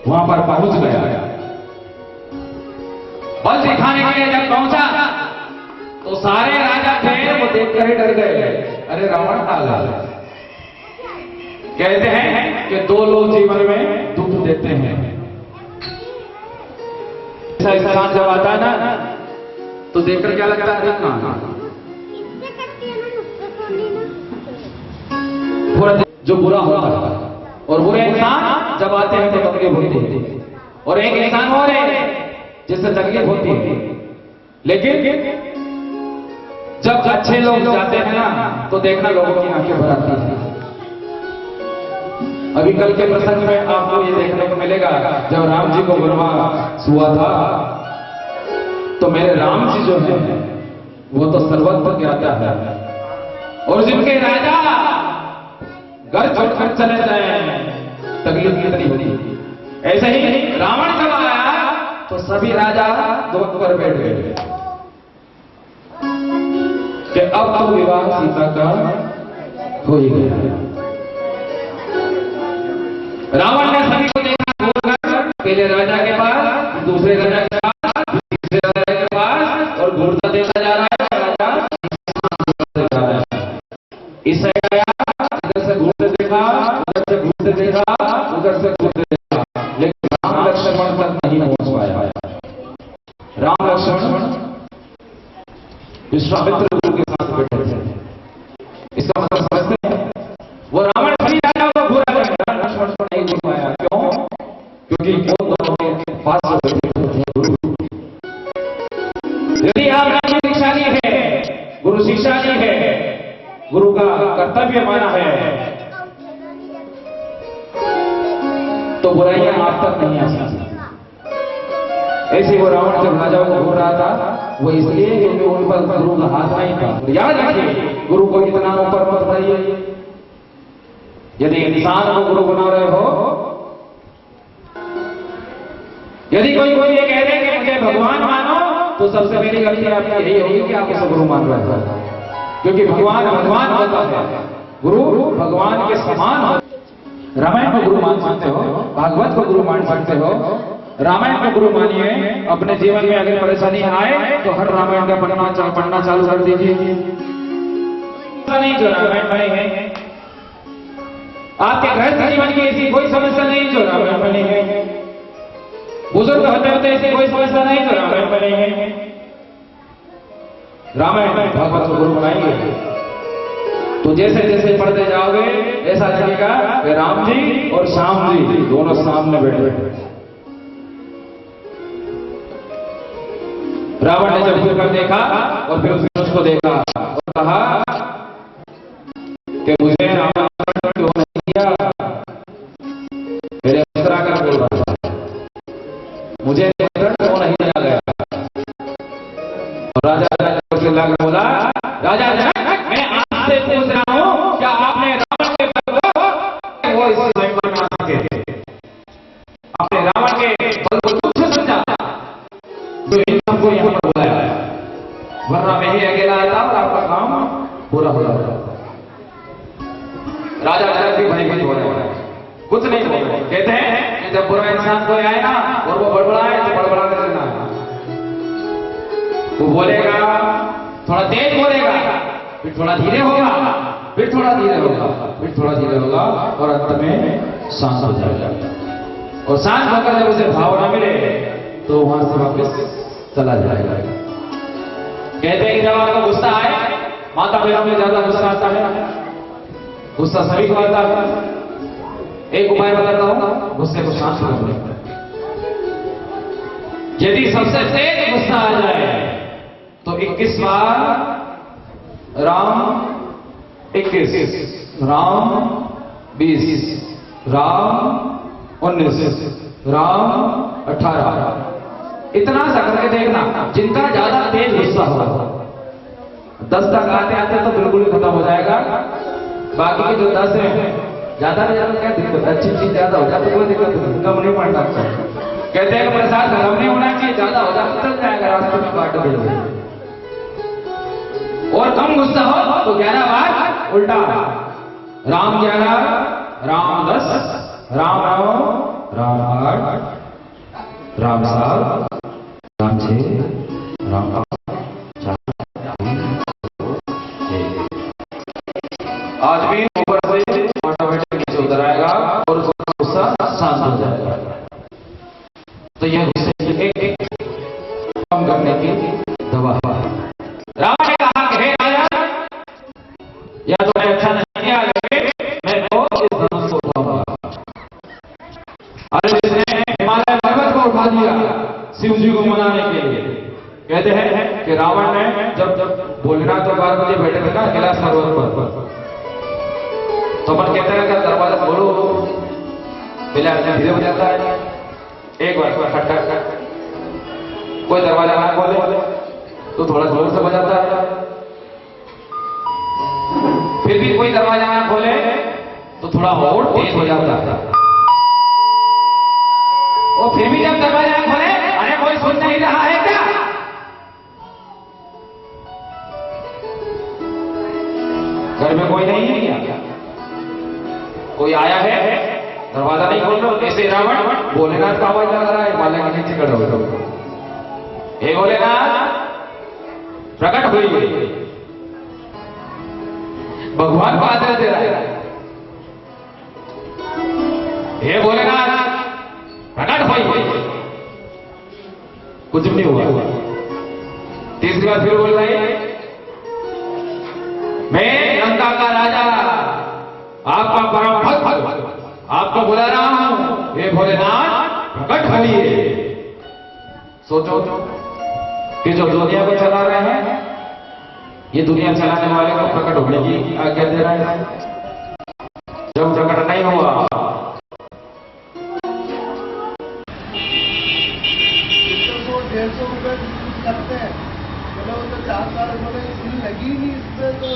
वहां पर पहुंच गया। बल दिखाने के लिए जब पहुंचा तो सारे राजा थे वो देखकर ही डर गए। अरे रावण आ गया। कहते हैं कि दो लोग जीवन में दुख देते हैं। ऐसा इंसान जब आता है ना तो देखकर क्या लगता है, पूरा जो बुरा होता है। और बुरे इंसान जब आते हैं तो तकलीफ होती है, और एक इंसान और है जिससे तकलीफ होती है। लेकिन जब अच्छे लोग जाते हैं ना तो देखना लोगों की आंखें भर आती हैं। अभी कल के प्रसंग में आपको ये देखने को मिलेगा, जब राम जी को वनवास हुआ था तो मेरे राम जी जो है वो तो सर्वत्र ज्ञाता है, और जिनके राजा घर छोड़कर चले जाए तकलीफ कितनी होती। ऐसे ही रावण जब आया तो सभी राजा दुख पर बैठ गए कि अब तो विवाह सीता का हो ही गया। रावण ने सभी को देखा, पहले राजा के पास, दूसरे राजा के पास, तीसरे राजा के पास, और घूरता देखा जा रहा है। राजा देखा रहा है, इस साइड आया, इधर से घूरते देखा, उधर से घूरते देखा, उधर से घूरते देखा, लेकिन राम लक्ष्मण तक नहीं पहुंच पाया। राम लक्ष्मण विश्वामित्र गुरु के साथ बैठे थे। इसका मतलब समझते हैं, वो रावण भी आया, वो घूरा गया, लक्ष्मण को नहीं घूर पाया। क्यों? क्योंकि वो दोनों के पास गुरु। यदि आप शिक्षा ली है, गुरु शिक्षा ली है, गुरु का कर्तव्य माना है, तो बुराइयां आप तक नहीं आ सकती। ऐसे वो रावण जब राजाओं को घूर रहा था, वो इसलिए क्योंकि उन पर गुरु का हाथ नहीं था। याद रखिए, गुरु को इतना ऊपर मत बनाइए। यदि इंसान को गुरु बना रहे हो, यदि कोई ये कह दे कि मुझे भगवान मानो, तो सबसे पहली गलती आपकी यही होगी कि आप उसे गुरु मान रहे हो। क्योंकि भगवान भगवान होता है, गुरु भगवान के समान होता है। रामायण को गुरु मान सकते हो, भागवत को गुरु मान सकते हो। रामायण को गुरु मानिए। अपने जीवन में अगर परेशानी आए तो हर रामायण का पढ़ना चालू कर दीजिए। नहीं जो रामायण पढ़े हैं, आपके घर जीवन की ऐसी कोई समस्या नहीं जो रामायण पढ़े हैं। बुजुर्ग होते होते ऐसी कोई समस्या नहीं जो रामायण पढ़े हैं। रामायण भागवत को गुरु बनाएंगे तो जैसे जैसे पढ़ते जाओगे ऐसा लगेगा कि राम जी और श्याम जी दोनों सामने बैठे। रावण ने जब फिर देखा और फिर उसको देखा और कहा कि मुझे आमंत्रण क्यों नहीं दिया, मेरे अंतर आकर बोल रहा था, मुझे आमंत्रण क्यों नहीं दिया गया। और राजा बोला, राजा मैं आपसे पूछ रहा हूं, क्या आपने रावण के बल को वो इस स्वयंवर बना सके? आपने रावण के बल को तुच्छ समझा जो इन सबको यहां पर बुलाया, वरना मैं ही अकेला आता और आपका काम पूरा हो जाता। राजा जनक भी भयभीत हो रहे हैं, कुछ नहीं बोल रहे। कहते हैं कि जब बुरा इंसान कोई आए ना और वो बड़बड़ाए तो बड़बड़ा कर देना। वो बोलेगा, थोड़ा तेज बोलेगा, फिर थोड़ा धीरे होगा, फिर थोड़ा धीरे होगा, फिर थोड़ा धीरे होगा, और अंत में शांत हो जाएगा। और शांत होकर जब उसे भावना मिले तो वहां से वापस चला जाएगा। कहते हैं कि जब आपको गुस्सा आए, माता बहनों में ज्यादा गुस्सा आता है, गुस्सा सभी को आता है। एक उपाय बताता हूं गुस्से को शांत करने का। यदि सबसे तेज गुस्सा आ जाए तो 21 बार राम 21, राम 20, राम 19, राम 18, इतना सा करके देखना। जिनका ज्यादा तेज गुस्सा होगा 10 तक आते आते तो बिल्कुल ही खत्म हो जाएगा। बाकी के जो 10 है ज्यादा से ज्यादा क्या दिक्कत, अच्छी चीज ज्यादा हो जाए तो कोई दिक्कत नहीं, कम नहीं पड़ना चाहिए। कहते हैं प्रसाद खत्म नहीं होना चाहिए, ज्यादा हो जाए तो चल जाएगा, रास्ते में काट देगा। और कम गुस्सा हो तो 11 बार उल्टा, राम 11, राम 10, राम 9, राम 8, राम 7, राम 6, राम 5, 4, 3, 2, 1। आज भी ऊपर से ऑटोमेटिक नीचे उतर आएगा और उसका गुस्सा शांत हो जाएगा। तो यह गुस्से की एक कम करने की दवा है। राम ने कहा कि हे राजा, या तुम्हें अच्छा नहीं किया लगे, मैं तो इस धनुष को उठाऊंगा। अरे इसने हिमालय पर्वत को उठा दिया शिव जी को मनाने के लिए। कहते हैं कि रावण ने जब भोलेनाथ और पार्वती बैठे थे ना कैलाश पर्वत पर, तो अपन कहते हैं कि दरवाजा खोलो, पहले धीरे बजाता है, एक बार खट खट खट, कोई दरवाजा ना खोले तो थोड़ा जोर से बजाता है, फिर भी कोई दरवाजा ना खोले तो थोड़ा और तेज हो जाता है, और फिर भी जब दरवाजा ना खोले, अरे कोई सुन नहीं रहा है क्या? घर में कोई नहीं है क्या? कोई आया है, दरवाजा नहीं खोल रहा। ऐसे रावण भोलेनाथ का आवाज लगा रहा है, हिमालय के नीचे खड़ा हो। हे भोलेनाथ, प्रकट हुई, भगवान को आदर दे रहा है। हे भोलेनाथ, प्रकट हुई, कुछ नहीं हुआ। तीसरी बार फिर बोल रही, मैं लंका का राजा, आपका परम भक्त, आपको बुला रहा हूं, हे भोलेनाथ प्रकट होइए। सोचो कि जो दुनिया को चला रहे हैं, ये दुनिया चलाने वाले को प्रकट होने की आज्ञा दे रहा है। जब प्रकट नहीं हुआ, ₹150 लगते हैं, तो 4 साल लगी नहीं इस पे तो